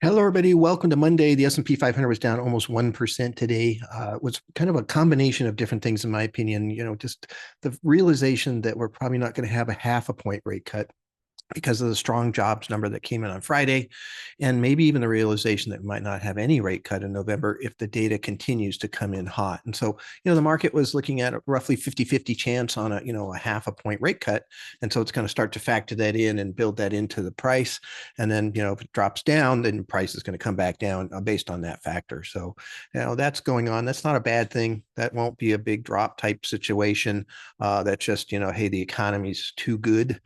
Hello, everybody. Welcome to Monday. The S&P 500 was down almost 1% today. It was kind of a combination of different things, in my opinion. Just the realization that we're probably not going to have a half a point rate cut because of the strong jobs number that came in on Friday, and maybe even the realization that we might not have any rate cut in November if the data continues to come in hot. And so, the market was looking at a roughly 50-50 chance on a half a point rate cut. And so it's going to start to factor that in and build that into the price. And then, if it drops down, then price is going to come back down based on that factor. So, that's going on. That's not a bad thing. That won't be a big drop type situation. That's just, hey, the economy's too good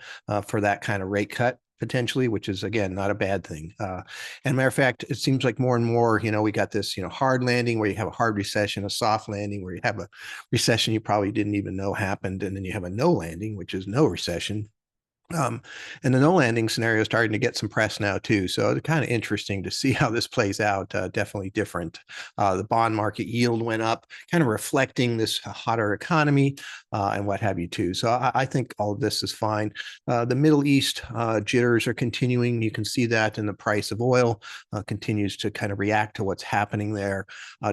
for that kind of rate cut potentially, which is again not a bad thing. And matter of fact, it seems like more and more, we got this, hard landing where you have a hard recession, a soft landing where you have a recession you probably didn't even know happened, and then you have a no landing, which is no recession. Um, and the no landing scenario is starting to get some press now too. So it's kind of interesting to see how this plays out. Definitely different. The bond market yield went up, kind of reflecting this hotter economy and what have you too. So I think all of this is fine. The Middle East jitters are continuing. You can see that in the price of oil continues to kind of react to what's happening there.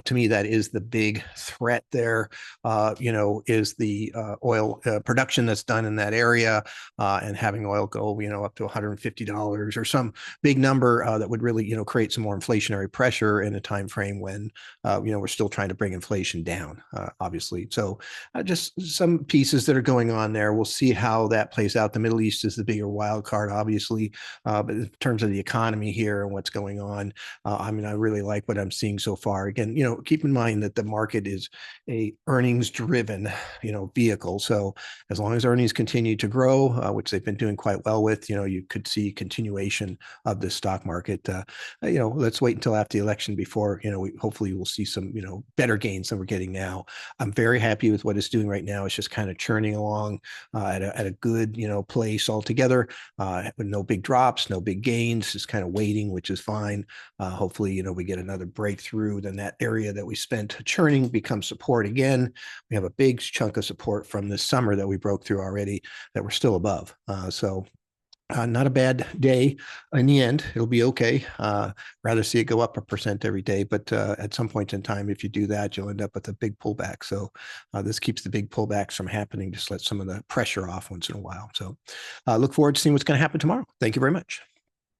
To me, that is the big threat there. Is the oil production that's done in that area and having oil go, up to $150 or some big number that would really, create some more inflationary pressure in a time frame when, we're still trying to bring inflation down, obviously. So just some pieces that are going on there. We'll see how that plays out. The Middle East is the bigger wild card, obviously, but in terms of the economy here and what's going on, I really like what I'm seeing so far. Again, keep in mind that the market is a earnings driven, vehicle. So as long as earnings continue to grow, which they've been doing quite well with, you could see continuation of the stock market. Let's wait until after the election before, we hopefully we'll see some, better gains than we're getting now. I'm very happy with what it's doing right now. It's just kind of churning along at a good, place altogether, with no big drops, no big gains, just kind of waiting, which is fine. Hopefully, we get another breakthrough. Then that area that we spent churning becomes support again. We have a big chunk of support from this summer that we broke through already that we're still above. Not a bad day in the end. It'll be okay. Rather see it go up 1% every day, but at some point in time, if you do that, you'll end up with a big pullback. So this keeps the big pullbacks from happening. Just let some of the pressure off once in a while. So look forward to seeing what's going to happen tomorrow. Thank you very much.